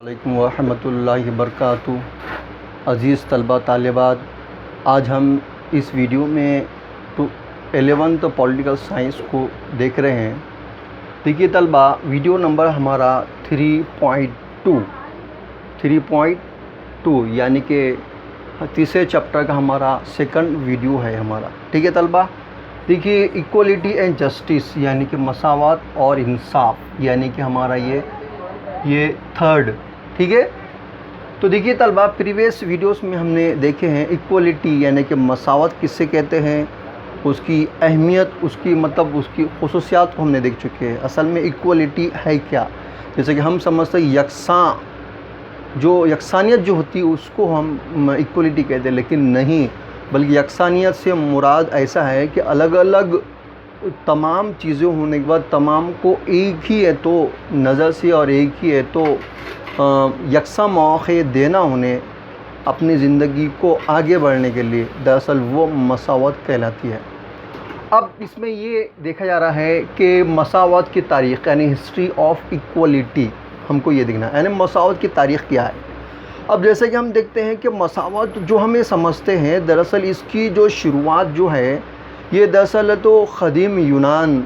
علیکم ورحمۃ اللہ وبرکاتہ۔ عزیز طلبہ طالبات، آج ہم اس ویڈیو میں 11th پولیٹیکل سائنس کو دیکھ رہے ہیں۔ دیکھیے طلبہ، ویڈیو نمبر ہمارا 3.2 یعنی کہ تیسرے چیپٹر کا ہمارا سیکنڈ ویڈیو ہے ہمارا، ٹھیک ہے طلبہ۔ دیکھیے ایکولیٹی اینڈ جسٹس یعنی کہ مساوات اور انصاف یعنی کہ ہمارا یہ تھرڈ، ٹھیک ہے۔ تو دیکھیے طلبہ، پریویس ویڈیوز میں ہم نے دیکھے ہیں ایکولیٹی یعنی کہ مساوات کس سے کہتے ہیں، اس کی اہمیت، اس کی اس کی خصوصیات کو ہم نے دیکھ چکے ہیں۔ اصل میں ایکولیٹی ہے کیا؟ جیسے کہ ہم سمجھتے ہیں یکسانیت جو ہوتی ہے اس کو ہم ایکولیٹی کہتے ہیں، لیکن نہیں، بلکہ یکسانیت سے مراد ایسا ہے کہ الگ الگ تمام چیزیں ہونے کے بعد تمام کو ایک ہی ہے تو نظر سے اور ایک ہی ہے تو یکساں مواقع دینا انہیں اپنی زندگی کو آگے بڑھنے کے لیے، دراصل وہ مساوات کہلاتی ہے۔ اب اس میں یہ دیکھا جا رہا ہے کہ مساوات کی تاریخ یعنی ہسٹری آف ایکولیٹی ہم کو یہ دیکھنا ہے، یعنی مساوات کی تاریخ کیا ہے۔ اب جیسے کہ ہم دیکھتے ہیں کہ مساوات جو ہمیں سمجھتے ہیں، دراصل اس کی جو شروعات جو ہے یہ دراصل تو قدیم یونان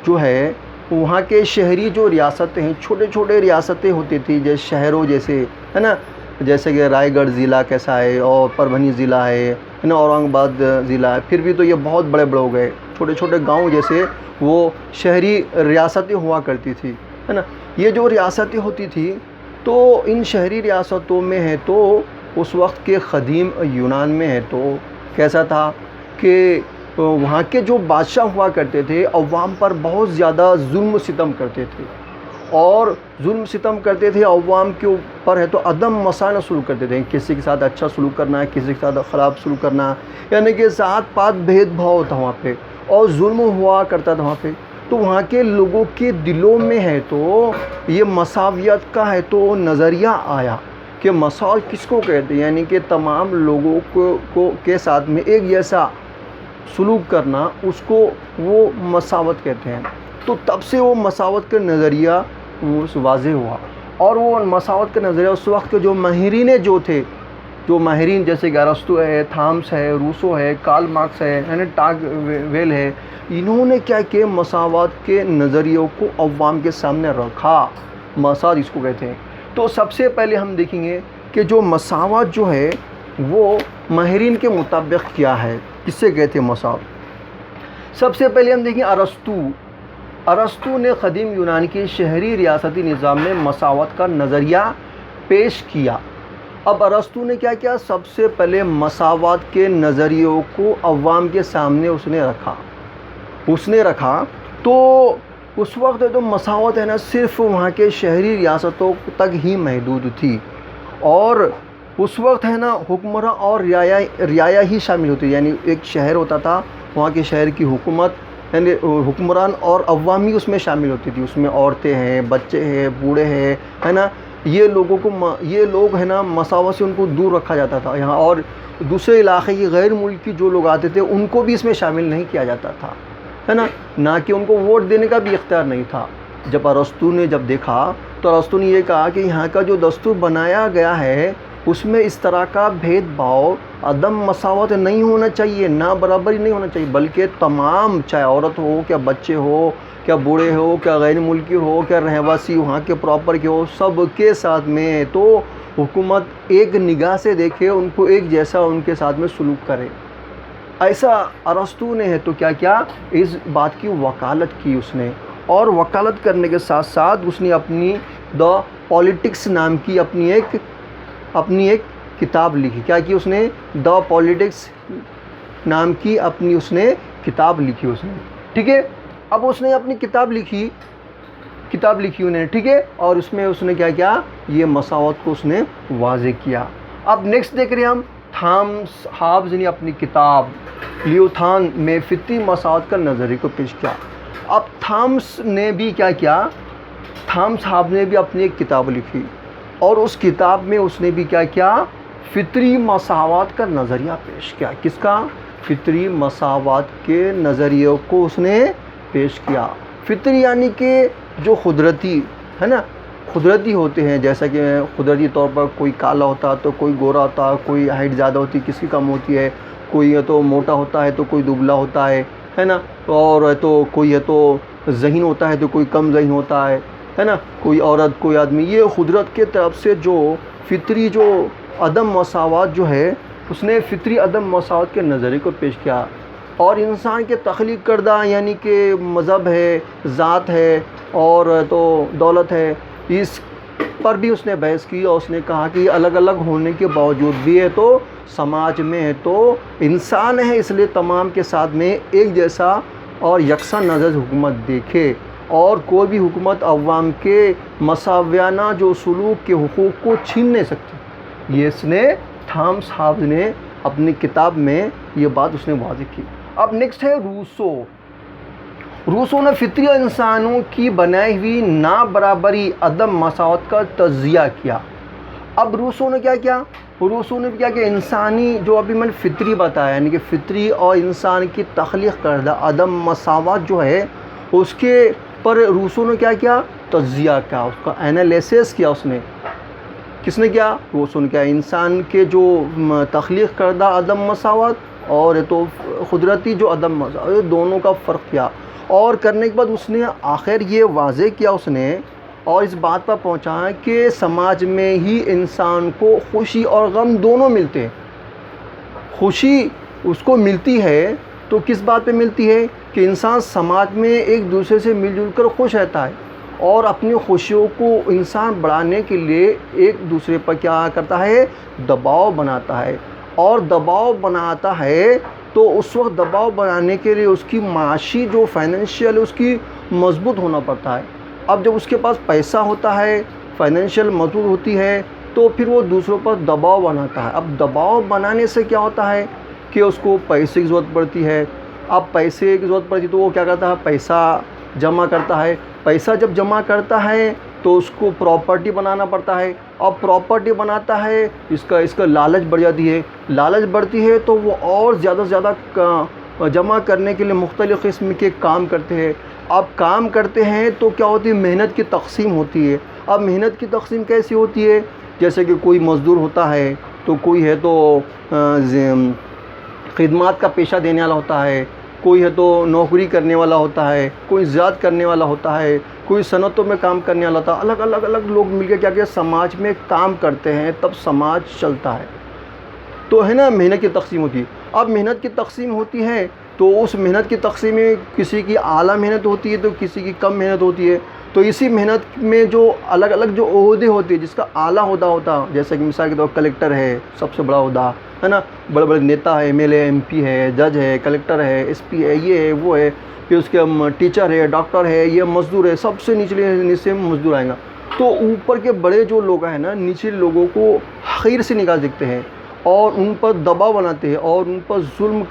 جو ہے وہاں کے شہری جو ریاستیں ہیں، چھوٹے چھوٹے ریاستیں ہوتی تھیں، جیسے شہروں جیسے ہے نا، جیسے کہ رائے گڑھ ضلع کیسا ہے اور پربھنی ضلع ہے نا، اورنگ آباد ضلع ہے، پھر بھی تو یہ بہت بڑے بڑے ہو گئے، چھوٹے چھوٹے گاؤں جیسے وہ شہری ریاستیں ہوا کرتی تھی، ہے نا۔ یہ جو ریاستیں ہوتی تھی تو ان شہری ریاستوں میں ہے تو اس وقت کے قدیم یونان میں ہے تو کیسا تھا کہ وہاں کے جو بادشاہ ہوا کرتے تھے عوام پر بہت زیادہ ظلم و ستم کرتے تھے، اور ظلم ستم کرتے تھے عوام کے اوپر ہے تو عدم مساوات سلوک کرتے تھے، کسی کے ساتھ اچھا سلوک کرنا ہے، کسی کے ساتھ خراب سلوک کرنا، یعنی کہ ذات پات بھید بھاؤ تھا وہاں پہ اور ظلم ہوا کرتا تھا وہاں پہ۔ تو وہاں کے لوگوں کے دلوں میں ہے تو یہ مساویت کا ہے تو نظریہ آیا کہ مساوات کس کو کہتے ہیں، یعنی کہ تمام لوگوں کو کے ساتھ میں ایک جیسا سلوک کرنا، اس کو وہ مساوات کہتے ہیں۔ تو تب سے وہ مساوات کا نظریہ واضح ہوا، اور وہ مساوات کا نظریہ اس وقت کے جو ماہرین جو ماہرین جیسے کہ ارسطو ہے، تھامس ہے، روسو ہے، کارل مارکس ہے، یعنی ٹاگ ویل ہے، انہوں نے کیا کہ مساوات کے نظریوں کو عوام کے سامنے رکھا، مساوات اس کو کہتے ہیں۔ تو سب سے پہلے ہم دیکھیں گے کہ جو مساوات جو ہے وہ ماہرین کے مطابق کیا ہے، کس سے کہتے ہیں مساوات۔ سب سے پہلے ہم دیکھیں ارسطو نے قدیم یونان کی شہری ریاستی نظام میں مساوات کا نظریہ پیش کیا۔ اب ارسطو نے کیا کیا، سب سے پہلے مساوات کے نظریوں کو عوام کے سامنے اس نے رکھا تو اس وقت تو مساوات ہے نا صرف وہاں کے شہری ریاستوں تک ہی محدود تھی، اور اس وقت ہے نا حکمراں اور رعایا ہی شامل ہوتی، یعنی ایک شہر ہوتا تھا، وہاں کے شہر کی حکومت یعنی حکمران اور عوامی اس میں شامل ہوتی تھی، اس میں عورتیں ہیں، بچے ہیں، بوڑھے ہیں، ہے نا، یہ لوگ ہے نا مساوات سے ان کو دور رکھا جاتا تھا یہاں، اور دوسرے علاقے کی غیر ملکی جو لوگ آتے تھے ان کو بھی اس میں شامل نہیں کیا جاتا تھا، ہے نا، نہ کہ ان کو ووٹ دینے کا بھی اختیار نہیں تھا۔ جب ارسطو نے دیکھا تو ارسطو نے یہ کہا کہ یہاں کا جو دستور بنایا گیا ہے اس میں اس طرح کا بھید بھاؤ، عدم مساوات نہیں ہونا چاہیے، نہ برابری نہیں ہونا چاہیے، بلکہ تمام، چاہے عورت ہو، کیا بچے ہو، کیا بوڑھے ہو، کیا غیر ملکی ہو، کیا رہواسی وہاں کے پراپر کے ہو، سب کے ساتھ میں تو حکومت ایک نگاہ سے دیکھے، ان کو ایک جیسا ان کے ساتھ میں سلوک کرے۔ ایسا ارسطو نے ہے تو کیا اس بات کی وکالت کی اس نے، اور وکالت کرنے کے ساتھ ساتھ اس نے اپنی دا پولیٹکس نام کی اپنی ایک کتاب لکھی۔ کیا کی اس نے؟ دا پولیٹکس نام کی اپنی اس نے کتاب لکھی اس نے، ٹھیک ہے۔ اب اس نے اپنی کتاب لکھی انہیں، ٹھیک ہے، اور اس میں اس نے کیا یہ مساوات کو اس نے واضح کیا۔ اب نیکسٹ دیکھ رہے ہیں ہم تھامس ہابز نے اپنی کتاب لیوتھان میں فطری مساوات کا نظریہ کو پیش کیا۔ اب تھامس ہابز نے بھی اپنی ایک کتاب لکھی، اور اس کتاب میں اس نے بھی کیا فطری مساوات کا نظریہ پیش کیا۔ کس کا؟ فطری مساوات کے نظریوں کو اس نے پیش کیا۔ فطری یعنی کہ جو قدرتی ہے نا، قدرتی ہوتے ہیں، جیسا کہ قدرتی طور پر کوئی کالا ہوتا ہے تو کوئی گورا ہوتا ہے، کوئی ہائٹ زیادہ ہوتی ہے، کس کی کم ہوتی ہے، کوئی ہے تو موٹا ہوتا ہے تو کوئی دبلا ہوتا ہے نا، اور ہے تو کوئی ہے تو ذہین ہوتا ہے تو کوئی کم ذہین ہوتا ہے نا، کوئی عورت کوئی آدمی. یہ قدرت کے طرف سے جو فطری جو عدم مساوات جو ہے، اس نے فطری عدم مساوات کے نظریے کو پیش کیا. اور انسان کے تخلیق کردہ یعنی کہ مذہب ہے، ذات ہے اور تو دولت ہے، اس پر بھی اس نے بحث کی، اور اس نے کہا کہ الگ الگ ہونے کے باوجود بھی ہے تو سماج میں ہے تو انسان ہے، اس لیے تمام کے ساتھ میں ایک جیسا اور یکساں نظر حکومت دیکھے، اور کوئی بھی حکومت عوام کے مساویانہ جو سلوک کے حقوق کو چھین نہیں سکتی. یہ اس نے تھامس ہابز نے اپنی کتاب میں یہ بات اس نے واضح کی. اب نیکسٹ ہے روسو نے فطری انسانوں کی بنائی ہوئی نابرابری عدم مساوات کا تجزیہ کیا. اب روسو نے کیا کیا کہ انسانی جو ابھی میں نے فطری بتایا، یعنی کہ فطری اور انسان کی تخلیق کردہ عدم مساوات جو ہے، اس کے پر روسو نے کیا کیا، تجزیہ کیا، اس کا انالیسس کیا. اس نے کس نے کیا؟ روسو نے کیا. انسان کے جو تخلیق کردہ عدم مساوات اور تو قدرتی جو عدم مساوات، دونوں کا فرق کیا. اور کرنے کے بعد اس نے آخر یہ واضح کیا اس نے، اور اس بات پر پہنچا کہ سماج میں ہی انسان کو خوشی اور غم دونوں ملتے ہیں. خوشی اس کو ملتی ہے تو کس بات پہ ملتی ہے کہ انسان سماج میں ایک دوسرے سے مل جل کر خوش رہتا ہے، اور اپنی خوشیوں کو انسان بڑھانے کے لیے ایک دوسرے پر کیا کرتا ہے، دباؤ بناتا ہے. اور دباؤ بناتا ہے تو اس وقت دباؤ بنانے کے لیے اس کی معاشی جو فائنینشیل اس کی مضبوط ہونا پڑتا ہے. اب جب اس کے پاس پیسہ ہوتا ہے، فائنینشیل مضبوط ہوتی ہے، تو پھر وہ دوسروں پر دباؤ بناتا ہے. اب دباؤ بنانے سے کیا ہوتا ہے کہ اس کو پیسے کی ضرورت پڑتی ہے. اب پیسے کی ضرورت پڑتی تو وہ کیا کرتا ہے، پیسہ جمع کرتا ہے. پیسہ جب جمع کرتا ہے تو اس کو پراپرٹی بنانا پڑتا ہے. اب پراپرٹی بناتا ہے، اس کا لالچ بڑھ جاتی ہے. لالچ بڑھتی ہے تو وہ اور زیادہ سے زیادہ جمع کرنے کے لیے مختلف قسم کے کام کرتے ہیں. اب کام کرتے ہیں تو کیا ہوتی ہے، محنت کی تقسیم ہوتی ہے. اب محنت کی تقسیم کیسی ہوتی ہے، جیسے کہ کوئی مزدور ہوتا ہے تو کوئی ہے تو خدمات کا پیشہ دینے والا ہوتا ہے، کوئی ہے تو نوکری کرنے والا ہوتا ہے، کوئی زیادہ کرنے والا ہوتا ہے، کوئی صنعتوں میں کام کرنے والا ہوتا ہے. الگ لوگ مل کے کیا سماج میں کام کرتے ہیں، تب سماج چلتا ہے. تو ہے نا، محنت کی تقسیم ہوتی ہے. اب محنت کی تقسیم ہوتی ہے تو اس محنت کی تقسیم میں کسی کی اعلیٰ محنت ہوتی ہے تو کسی کی کم محنت ہوتی ہے. تو اسی محنت میں جو الگ جو عہدے ہوتے ہیں، جس کا اعلیٰ عہدہ ہوتا ہے، جیسے کہ مثال کے طور پر کلیکٹر ہے، سب سے بڑا عہدہ ہے نا، بڑے نیتا ہے، M L A, M P ہے، جج ہے، کلیکٹر ہے، ایس پی ہے، یہ ہے وہ ہے، پھر اس کے ٹیچر ہے، ڈاکٹر ہے، یہ مزدور ہے. سب سے نیچے مزدور آئے گا. تو اوپر کے بڑے جو لوگ ہیں نا، نیچے لوگوں کو حقیر سے نگاہ دیکھتے ہیں اور ان پر دباؤ بناتے ہیں اور ان پر ظلم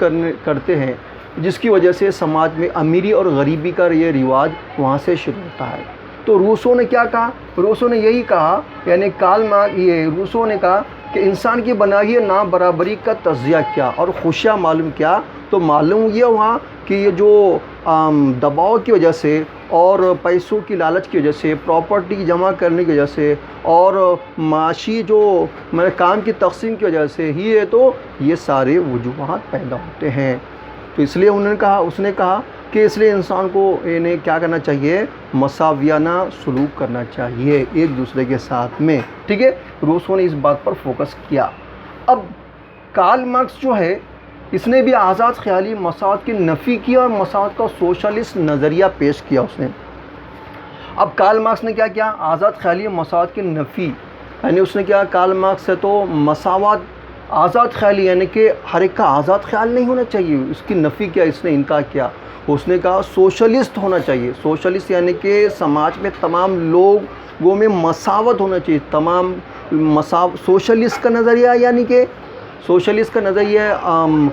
کرتے ہیں، جس کی وجہ سے سماج میں امیری اور غریبی کا یہ رواج وہاں سے شروع ہوتا ہے. تو روسو نے کیا کہا؟ روسو نے یہی کہا، یعنی روسو نے کہا کہ انسان کی بنائی نابرابری کا تجزیہ کیا اور خوشیاں معلوم کیا. تو معلوم یہ ہوا کہ یہ جو دباؤ کی وجہ سے اور پیسوں کی لالچ کی وجہ سے، پراپرٹی جمع کرنے کی وجہ سے اور معاشی جو کام کی تقسیم کی وجہ سے ہی ہے تو یہ سارے وجوہات پیدا ہوتے ہیں. تو اس لیے اس نے کہا کہ اس لیے انسان کو انہیں کیا کرنا چاہیے، مساویانہ سلوک کرنا چاہیے ایک دوسرے کے ساتھ میں. ٹھیک ہے، روسو نے اس بات پر فوکس کیا. اب کارل مارکس جو ہے، اس نے بھی آزاد خیالی مساوات کی نفی کی اور مساوات کا سوشلسٹ نظریہ پیش کیا اس نے. اب کارل مارکس نے کیا کیا، آزاد خیالی مساوات کی نفی، یعنی اس نے کیا، کارل مارکس سے تو مساوات، آزاد خیالی یعنی کہ ہر ایک کا آزاد خیال نہیں ہونا چاہیے، اس کی نفی کیا، اس نے انکار کیا. اس نے کہا سوشلسٹ ہونا چاہیے. سوشلسٹ یعنی کہ سماج میں تمام لوگوں میں مساوات ہونا چاہیے، تمام سوشلسٹ کا نظریہ، یعنی کہ سوشلسٹ کا نظریہ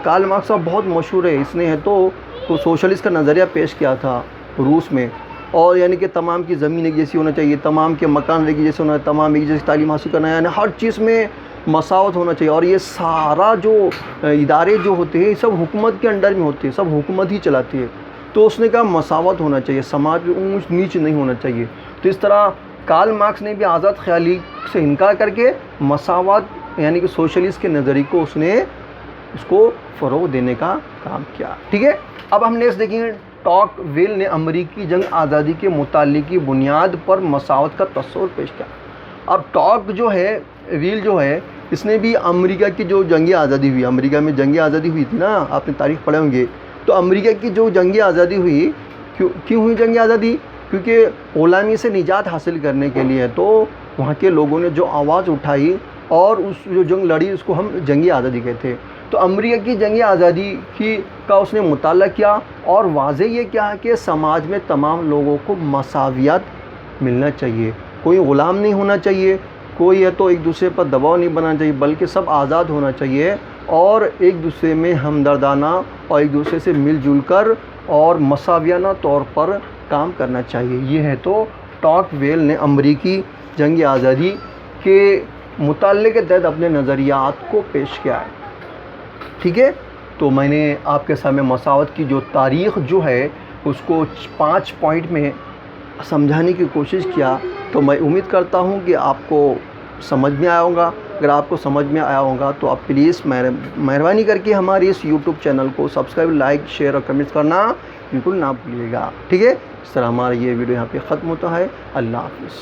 کارل مارکس کا بہت مشہور ہے. اس نے ہے تو سوشلسٹ کا نظریہ پیش کیا تھا روس میں، اور یعنی کہ تمام کی زمین ایک جیسی ہونا چاہیے، تمام کے مکان ایک جیسے ہونا، تمام ایک جیسی تعلیم حاصل کرنا، یعنی ہر چیز میں مساوات ہونا چاہیے. اور یہ سارا جو ادارے جو ہوتے ہیں سب حکومت کے انڈر میں ہوتے ہیں، سب حکومت ہی چلاتی ہے. تو اس نے کہا مساوات ہونا چاہیے، سماج میں اونچ نیچ نہیں ہونا چاہیے. تو اس طرح کارل مارکس نے بھی آزاد خیالی سے انکار کر کے مساوات یعنی کہ سوشلسٹ کے نظریے کو اس کو فروغ دینے کا کام کیا. ٹھیک ہے. اب ہم نیکسٹ دیکھیں گے ٹاک ویل نے امریکی جنگ آزادی کے مطالعے کی بنیاد پر مساوات کا تصور پیش کیا. اب ٹاک جو ہے ویل جو ہے اس نے بھی امریکہ کی جو جنگی آزادی ہوئی، امریکہ میں جنگی آزادی ہوئی تھی نا، آپ نے تاریخ پڑھے ہوں گے، تو امریکہ کی جو جنگی آزادی ہوئی کیوں ہوئی جنگی آزادی؟ کیونکہ غلامی سے نجات حاصل کرنے کے لیے. تو وہاں کے لوگوں نے جو آواز اٹھائی اور اس جو جنگ لڑی اس کو ہم جنگی آزادی کہتے ہیں. تو امریکہ کی جنگی آزادی کا اس نے مطالعہ کیا اور واضح یہ کیا ہے کہ سماج میں تمام لوگوں کو مساویات ملنا چاہیے، کوئی غلام نہیں ہونا چاہیے، کوئی ہے تو ایک دوسرے پر دباؤ نہیں بنانا چاہیے، بلکہ سب آزاد ہونا چاہیے اور ایک دوسرے میں ہمدردانہ اور ایک دوسرے سے مل جل کر اور مساویانہ طور پر کام کرنا چاہیے. یہ ہے تو ٹاک ویل نے امریکی جنگی آزادی کے مطالعے کے تحت اپنے نظریات کو پیش کیا ہے. ٹھیک ہے. تو میں نے آپ کے سامنے مساوات کی جو تاریخ جو ہے اس کو 5 پوائنٹ میں سمجھانے کی کوشش کیا. تو میں امید کرتا ہوں کہ آپ کو سمجھ میں آیا ہوگا. اگر آپ کو سمجھ میں آیا ہوگا تو آپ پلیز مہربانی کر کے ہماری اس یوٹیوب چینل کو سبسکرائب، لائک، شیئر اور کمنٹ کرنا بالکل نہ بھولیے گا. ٹھیک ہے. اس طرح ہمارا یہ ویڈیو یہاں پہ ختم ہوتا ہے. اللہ حافظ.